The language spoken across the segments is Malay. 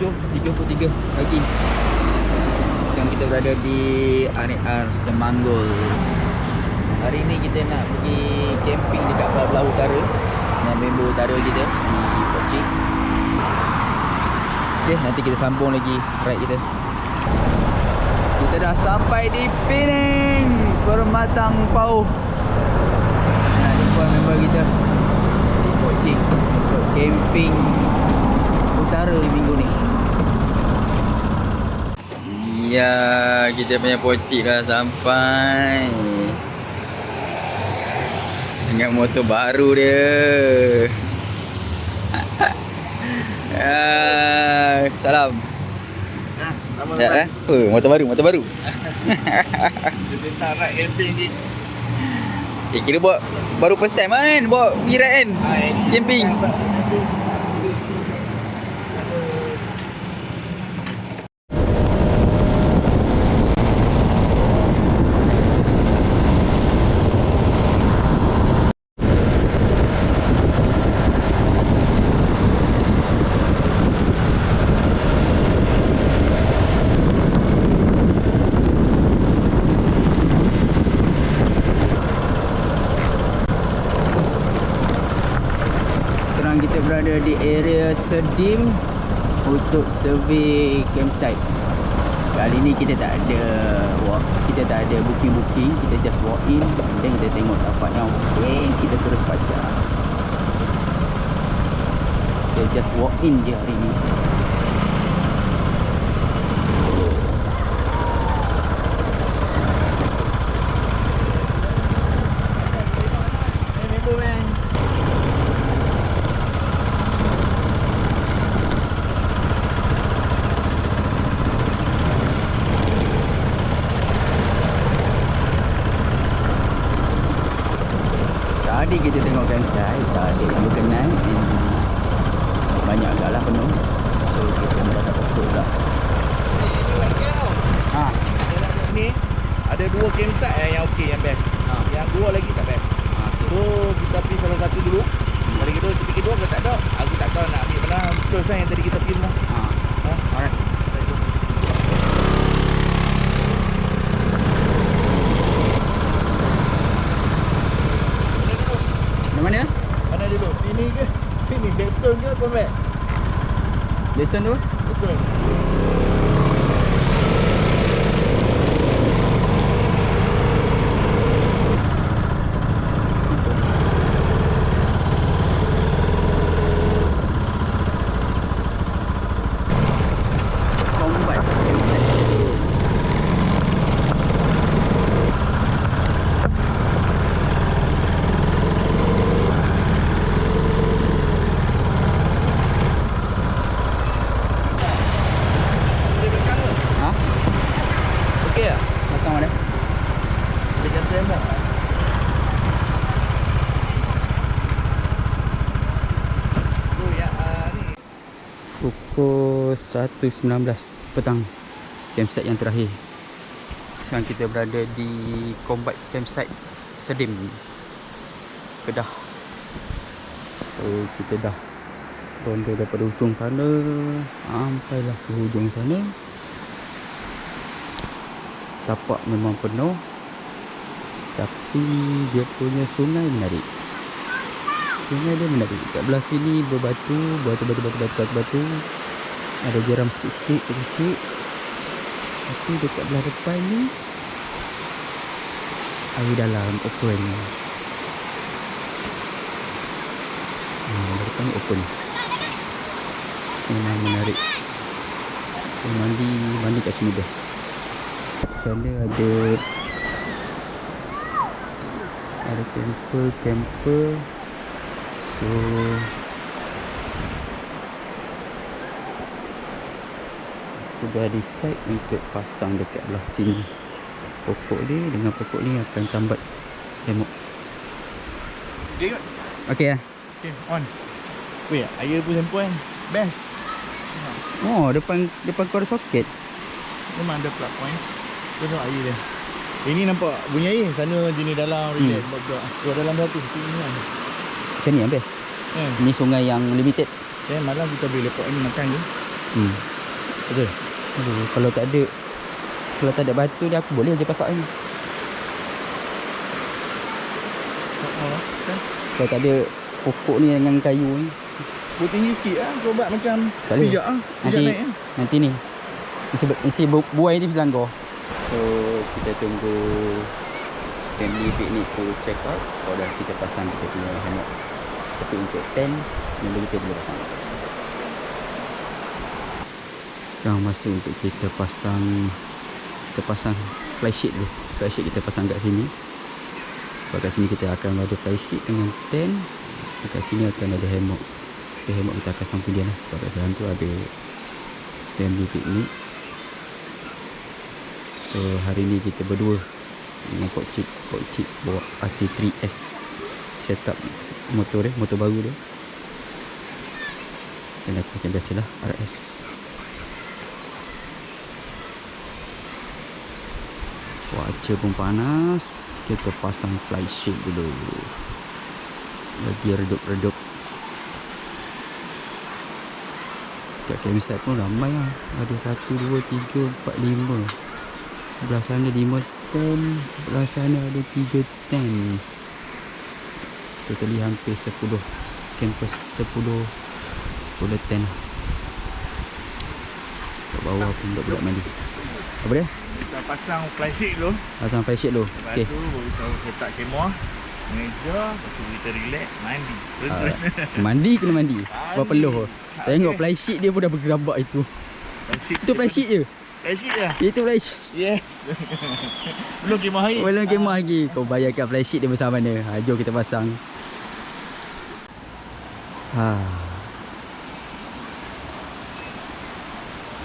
7.33 pagi. Sekarang kita berada di RR Semanggol. Hari ni kita nak pergi camping dekat belah utara dengan member utara kita, si Pocik. Okay, nanti kita sambung lagi ride kita. Kita dah sampai di Pening, Permatang Pauh. Nak jumpa member kita, si Pocik, untuk camping utara minggu ni. Ya, kita punya Pocik dah sampai dengan motor baru dia. Salam. Ya, motor baru. Kita tak ride camping ni. Kira buat baru first time kan buat pergi ride kan? Camping. Kita berada di area Sedim untuk survey campsite. Kali ni kita tak ada booking, kita just walk in dan kita tengok tempat yang okey, kita terus baca. Kita just walk in je hari ni. Tadi kita tengok campsite, tak ada yang berkenan, banyak agaklah penuh. So kita dah masuk dah. Ni ada dua campsite yang okey, yang best. Yang dua lagi tak best. So kita pergi salah satu dulu. Kali kedua kita pergi dua, kalau tak ada, aku tak tahu nak ambil mana. Betul kan yang tadi kita pergi lah. Alright. Mana? Mana dulu? Sini ke? Sini, Blackstone ke Combat? Blackstone tu? Betul. Pukul 1.19 petang, campsite yang terakhir. Sekarang kita berada di Combat Campsite Sedim, Kedah. So kita dah ronda daripada hujung sana sampailah ke hujung sana. Tapak memang penuh, tapi dia punya sungai menarik. Sungai dia menarik. Kat belah sini berbatu. Ada jeram sikit-sikit kecil. Tapi dekat belah depan ni air dalam open. Depan open. Memang menarik. So, mandi kat sini best. Sana ada camper. So aku dah decide untuk pasang dekat belah sini. Pokok dia dengan pokok ni akan tambat tembok. Okay kot? Okay lah. Okay, on. Weh, air pun handphone best. Oh, depan kau ada soket. Memang ada plug point. Tengok air dia. Ini nampak bunyi air. Sana jenis dalam relax. Keluar dalam satu. Ini kan. Macam ni yang best. Ni sungai yang limited. Malam kita boleh lepak ni makan je. Betul. Aduh, kalau tak ada batu dia, aku boleh je pasak ni. Kan? Kalau tak ada pokok ni dengan kayu ni. Buat tinggi sikit lah. Kau buat macam Tak boleh. pijak lah. Pijak Nanti naik kan. nanti ni mesti buai ni selanggar. So kita tunggu family picnic tu check out. Kalau dah kita pasang kita punya hammock. Tapi untuk tent member kita boleh pasang. Sekarang masa untuk kita pasang fly sheet tu. Fly sheet kita pasang kat sini. Sebab kat sini kita akan ada fly sheet dengan tent. Kat sini akan ada hammock. Hammock kita akan samping dia lah. Sebab kat dalam tu ada family picnic. So hari ni kita berdua dengan Pok Cik bawa RT3S, set up motor baru dia. Dan aku macam biasalah RS. Cuaca pun panas. Kita pasang fly sheet dulu. Lagi redup-redup. Kat campsite pun ramai lah. Ada 1, 2, 3, 4, 5. Sebelah sana 5 tent. Sebelah sana ada 3 tent. Totally hampir 10 campus, 10 tent. Kat bawah pun budak-budak mandi. Apa dia? Kita pasang fly sheet dulu. Pasang fly sheet dulu. Lepas Okay. tu kita letak kemah, meja, lepas tu kita relax, mandi. Terus. Mandi kena mandi. Berapa Mandi. peluh. Tengok fly sheet dia pun dah bergerabak itu. Fly sheet Itu fly sheet je. Fly sheet je. Itu fly sheet. Yes. Belum kemah lagi. Belum kemah lagi. Kau bayarkan fly sheet dia besar mana. Jom kita pasang.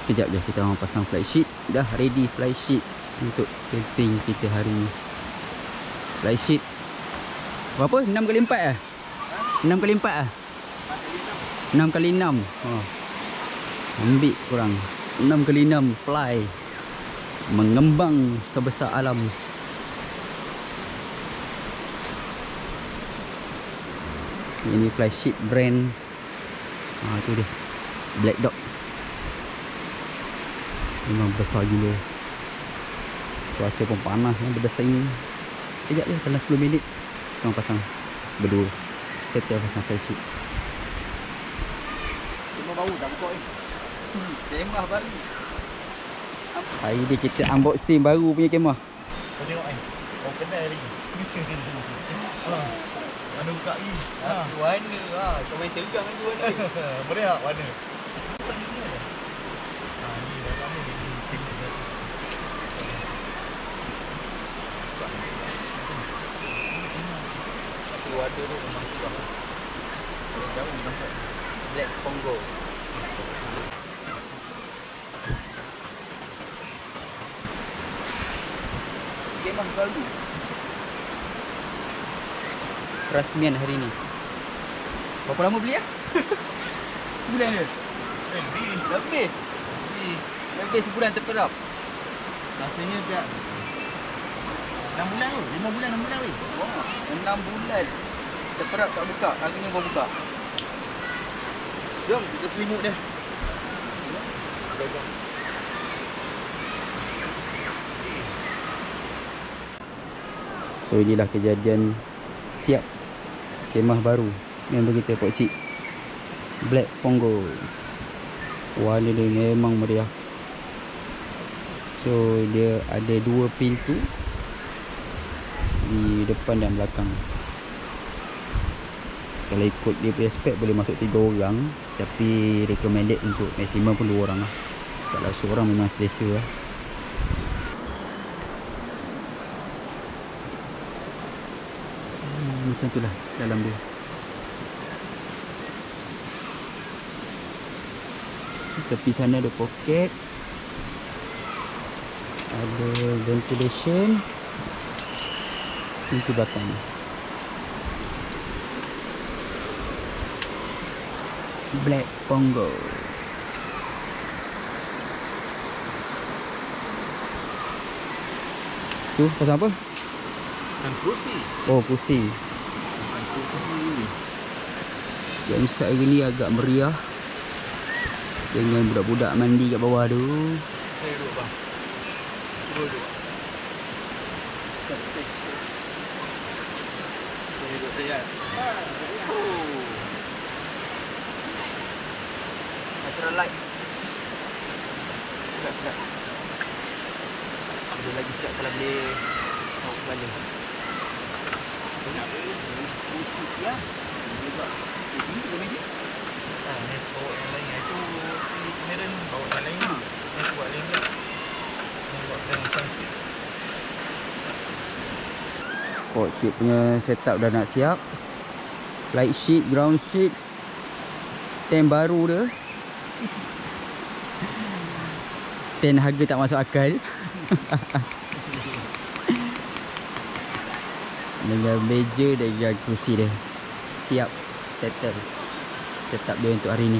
Sekejap je kita orang pasang fly sheet. Dah ready fly sheet untuk camping kita hari ni. Fly sheet berapa? 6x4 ah? 6x4 ah? 6x6. Ambil kurang 6x6 fly mengembang sebesar alam. Ini fly sheet brand tu dia, Black Dog. Memang besar gila. Cuaca pun panas yang berdesing. Sekejap je, dalam 10 minit kita pasang berdua. Settle pasang fly sheet. Kemah baru dah buka ni. Kemah baru. Hari ni kita unboxing baru punya kemah. Kau tengok ni. Kau kenal lagi. Mana buka lagi? Warna lah. Kau main tegang kan warna. Boleh tak warna? Warna tu memang susah. Jauh nampak. Black Pongo. Kemah baru. Rasmian hari ni. Berapa lama beli ah? Sebulan ke? Lebih sebulan terperap. Rasanya tak 6 bulan tu, 5 bulan, 6 bulan weh. Wah, 6 bulan. Terperap tak buka. Hari ni baru buka. Jom kita selimut dia. So inilah kejadian siap kemah baru member kita Pok Cik Black Pongo. Warna dia memang meriah. So dia ada 2 pintu di depan dan belakang. Kalau ikut dia punya spek boleh masuk 3 orang, tapi recommended untuk maksimum pun 2 orang lah. Kalau seorang memang selesa lah. Macam tu lah dalam dia. Tepi sana ada poket, ada ventilation, pintu belakang. Black Pongo. Tu pasal apa? Dan kursi. Oh, kursi. Campsite hari ni agak meriah. Dengan budak-budak mandi kat bawah tu. Saya duduk bang. Duduk. Saya duduk saya. Natural light. Sedap. Ada lagi sekejap kalau boleh tahu kepala. Banyak ke? Pusing ya. Ini juga. Ini juga meja. Ni bawa yang lain. Itu kamera ni bawa yang lain. Ni buat lain pula. Ni buat yang sunset. Port chip punya setup dah nak siap. Light sheet, ground sheet. Tent baru dia. Tent harga tak masuk akal. Dengan meja dan juga kerusi dia. Siap settle. Setup dia untuk hari ni.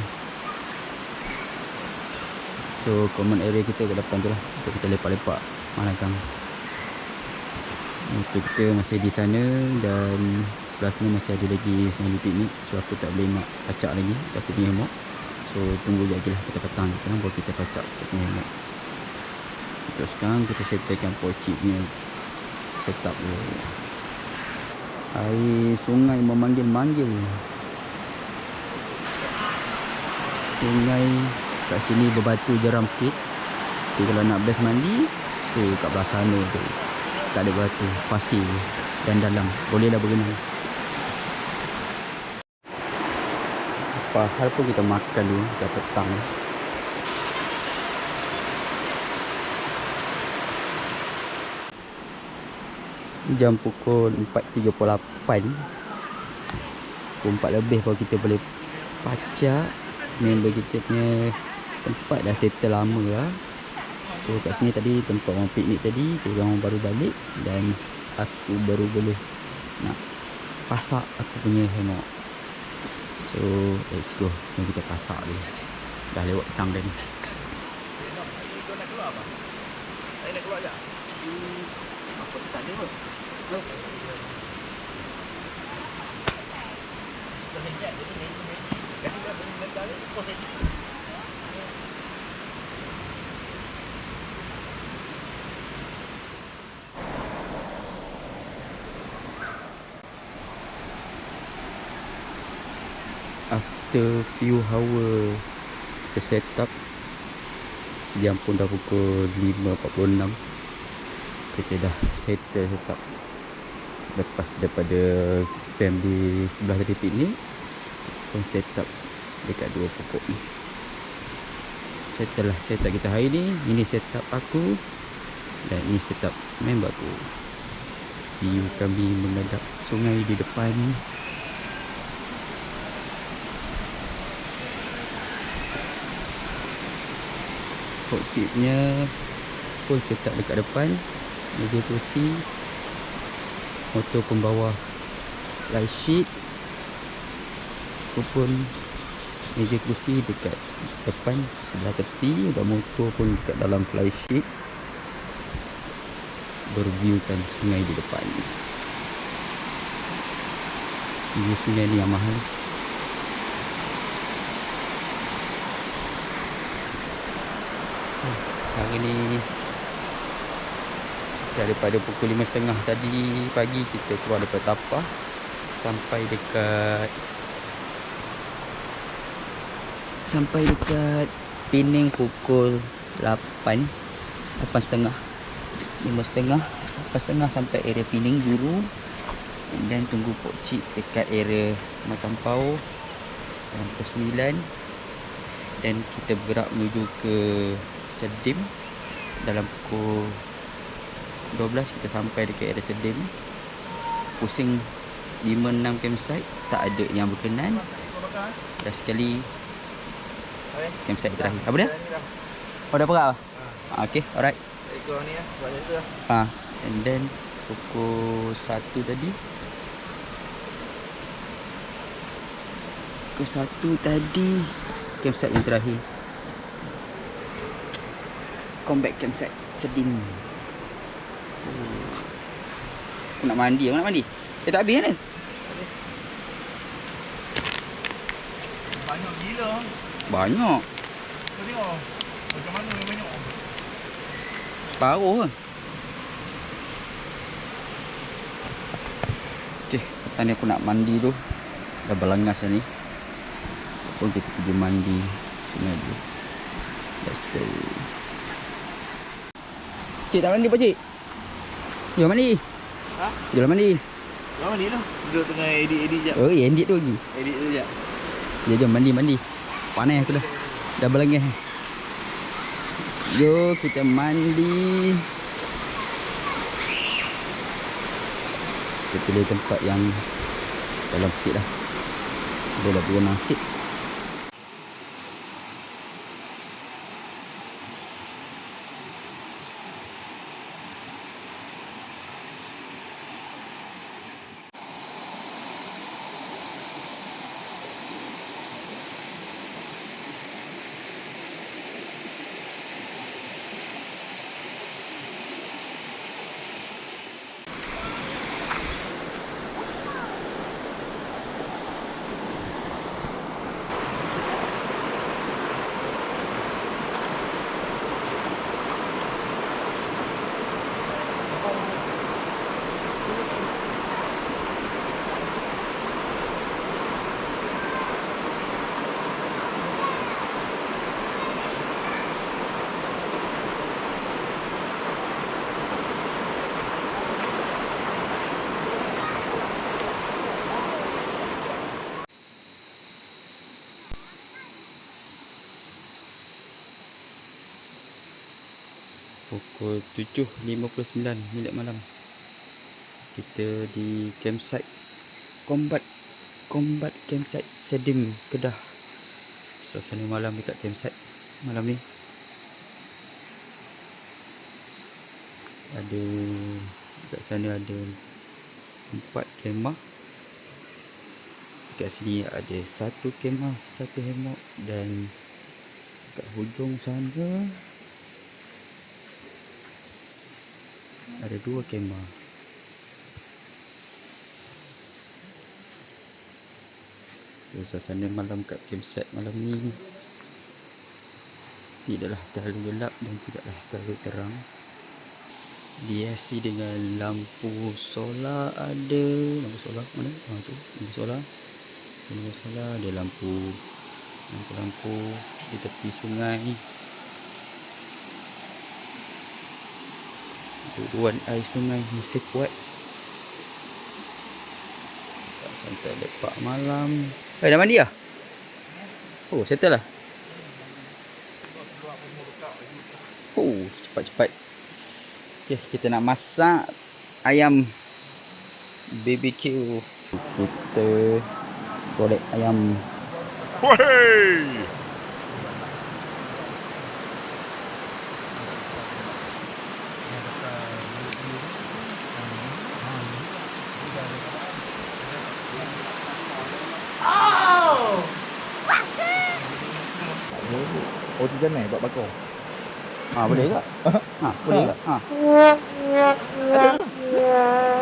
So common area kita ke depan tu lah. Untuk kita lepak-lepak malam. Motor kita masih di sana. Dan sebelah sana masih ada lagi family picnic. So aku tak boleh nak pacak lagi aku punya hammock. So tunggu lagi lah kita petang. Sekarang baru kita pacak aku punya hammock. Untuk sekarang kita settlekan pocik punya setup dia. Air sungai memanggil-manggil. Sungai kat sini berbatu jeram sikit. Tapi kalau nak best mandi tu kat belah sana tu tak ada batu, pasir dan dalam. Bolehlah berenang. Apa hal pun kita makan dulu dah petang. Jam pukul 4.38. Pukul 4 lebih baru kita boleh pacak. Member kita punya tempat dah settle lama lah. So kat sini tadi tempat orang piknik tadi, orang baru balik. Dan aku baru boleh nak pasak aku punya hammock. So let's go. Jom kita pasak dia. Dah lewat petang dah ni. Kau nak keluar apa? Saya nak keluar je. Apa tak ada pun. After few hour kita set up, jam pun dah pukul 5.46. Kita dah settle set up. Lepas daripada family sebelah tadi piknik, pun set up dekat dua pokok ni. Settle lah setup kita hari ni. Ini setup aku dan ini setup member aku. View kami menghadap sungai di depan. Hot chipnya pun setup dekat depan. Meja kursi, motor pun bawah light sheet. Aku pun meja kursi dekat depan sebelah tepi. Dan motor pun dekat dalam fly sheet. Berviewkan sungai di depan. View sungai ni yang mahal. Hari ni daripada pukul 5.30 tadi pagi kita keluar daripada Tapah sampai dekat Pening pukul 8.30 5.30 sampai area Pening dulu. Dan tunggu pokcik dekat area Matampau dan pukul 9. Dan kita bergerak menuju ke Sedim. Dalam pukul 12 kita sampai dekat area Sedim. Pusing 5-6 campsite, tak ada yang berkenan. Dah sekali campsite terakhir. Apa dia? Oh dah perak? Okay, alright. Ikut ni lah, buat macam tu lah. And then pukul 1 tadi. Pukul 1 tadi campsite yang terakhir. Comeback campsite Sedim. Aku nak mandi. Aku nak mandi. Tak habis kan? Banyak gila. Banyak. tengok. Macam mana yang banyak. Separuh ke? Okay, tadi aku nak mandi tu. Dah berlangas dah ni. Pun kita pergi mandi sini dulu. Let's go. Cik tak mandi apa cik? Jom mandi. Ha? Jom mandi. Kau mandi tu. Duduk tengah edit-edit jap. Oh, edit tu lagi. Edit tu jap. Jom mandi. Panas aku dah. Dah berlangas. Yo, kita mandi. Kita pilih tempat yang dalam sikit lah. Dia dah berenang sikit. Pukul 7.59 minit malam. Kita di campsite Combat Campsite Sedim, Kedah. Suasana malam dekat campsite malam ni. Ada dekat sana ada 4 kemah. Dekat sini ada 1 kemah, 1 hemok, dan dekat hujung sana ada 2 kemah. So, suasana malam kat campsite malam ni tidaklah terlalu gelap dan tidaklah terlalu terang. Dihiasi dengan lampu solar ada. Lampu solar mana? Tu, lampu solar. Lampu solar, ada lampu di tepi sungai. Duduan air sungai masih kuat. Tak santai lepak malam. Dah mandi lah? Oh, settle lah. Oh, cepat-cepat. Okay, kita nak masak ayam BBQ. Kita goreng ayam. Woi! Oh, tu jangan buat bakar. Boleh tak? Boleh tak?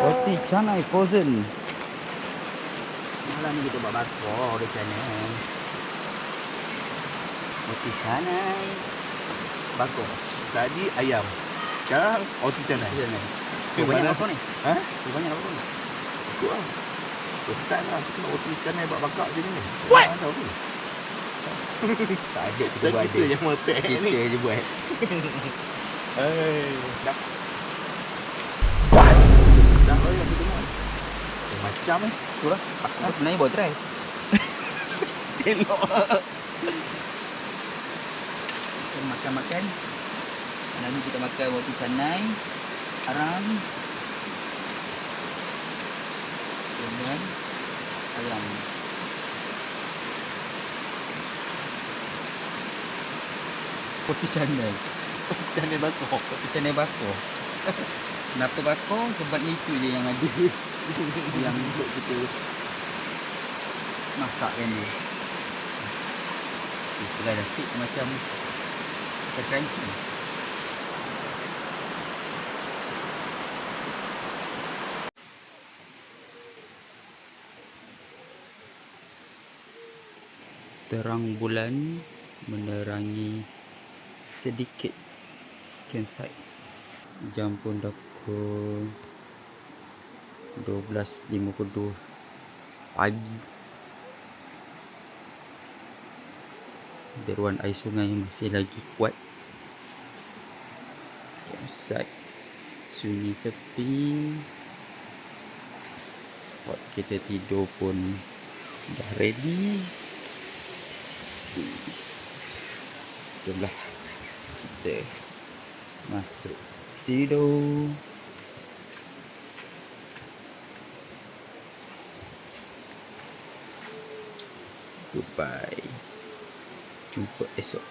Roti canai frozen. Malam ni kita buat bakar roti canai. Roti canai bakar. Tadi ayam. Sekarang roti canai. Banyak bakar ni? Ha? Banyak bakar ni? Ikut lah. Start lah. Kita nak roti canai buat bakar je ni. What? Tahu ke? Tak ada kita buat ada. Kita yang motek ni. Kita je buat. Dah. Dah kau yang kita tengok. Macam Itulah. Aku sebenarnya buat try. Elok. Kita makan-makan. Malam ni kita makan roti canai, arang dengan ayam. Roti canai. Roti canai bakar. Roti canai bakar. Kenapa bakar? Sebab itu je yang ada. Yang untuk kita masak kan ni. Kita dah stick macam crunchy. Terang bulan menerangi sedikit campsite. Jam pun dah pukul 12.52 pagi. Deruan air sungai masih lagi kuat. Campsite sunyi sepi. Spot kita tidur pun dah ready. Jomlah kita masuk tidur. Goodbye. Jumpa esok.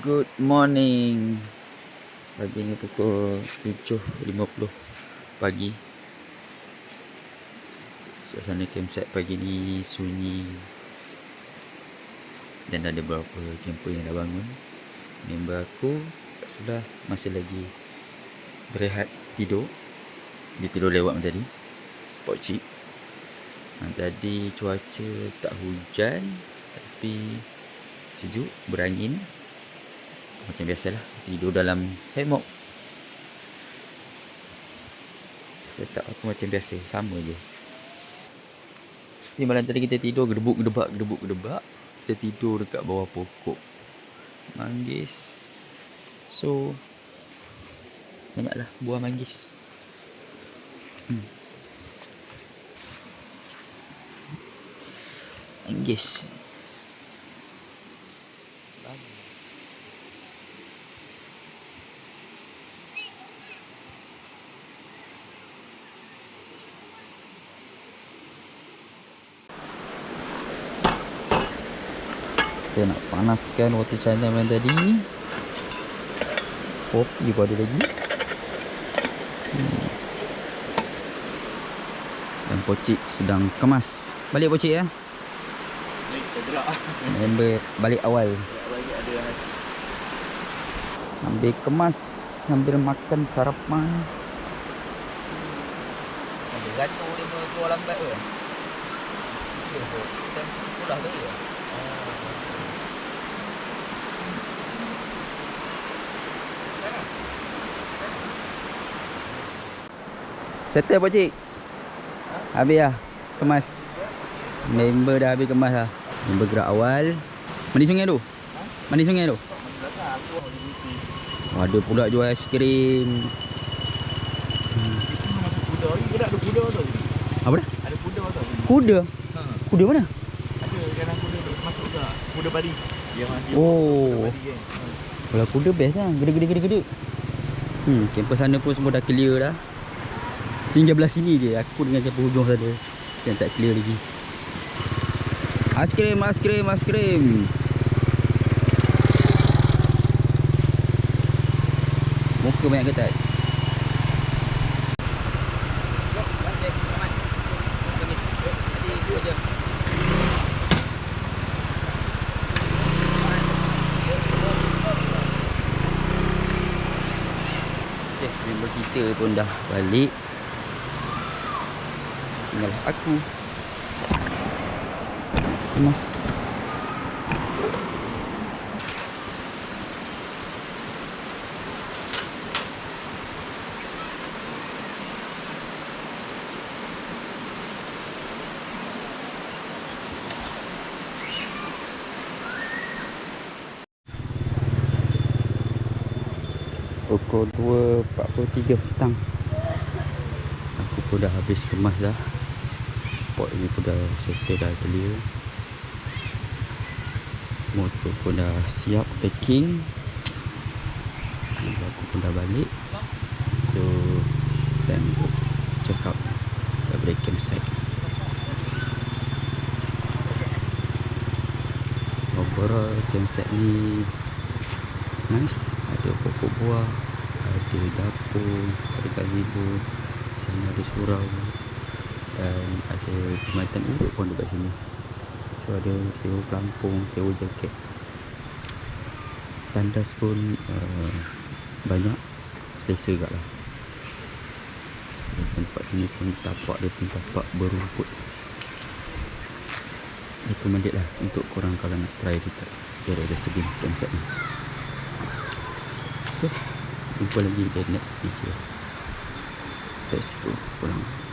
Good morning. Pagi ni pukul 7.50 pagi. Suasana campsite pagi ni sunyi. Dan ada beberapa camper yang dah bangun. Member aku kat sebelah masih lagi berehat tidur. Dia tidur lewat macam tadi. Pokcik. Tadi cuaca tak hujan tapi sejuk, berangin. Macam biasalah, tidur dalam hammock. Setup aku macam biasa, sama je. Ni malam tadi kita tidur gedebuk-gedebak. Kita tidur dekat bawah pokok manggis. So banyaklah buah manggis. Manggis. Kita nak panaskan water china yang tadi. Kopi pun ada lagi. Dan Pocik sedang kemas. Balik Pocik ya. Member balik awal. Sambil kemas, sambil makan sarapan. Sambil gaduh dia keluar lambat ke? Ya, kita pulang tadi ya. Settle Pocik? Habis lah kemas. Member dah habis kemas lah. Member gerak awal. Mandi sungai tu? Mandi sungai tu? Ada pula jual aiskrim. Ada kuda tu. Apa dah? Ada kuda tu. Kuda? Kuda mana? Ada dalam kuda tu masuk ke kuda padi. Dia masih. Oh. Kalau kuda best lah. Gede. Kampus sana pun semua dah clear dah. Tinggal belah sini je. Aku dengan campur hujung sana yang tak clear lagi. Aiskrim. Muka banyak ketat. Member kita pun dah balik. Tinggal aku kemas. Pukul 2.43 petang. Aku pun dah habis kemas dah. Pot ni pun dah settle dah clear. Motor pun dah siap packing. Aku pun dah balik. So time untuk check out daripada campsite. Overall campsite ni nice. Ada pokok buah, ada dapur, ada gazebo, sana ada surau, dan ada perkhidmatan urut pun dekat sini. So ada sewa pelampung, sewa jaket, tandas pun banyak, selesa kat lah. So, tempat sini pun tapak dia pun tapak berumput. Recommended lah untuk korang kalau nak try dekat daerah Sebin campsite ni. Okay, jumpa lagi di next video. Let's go pulang.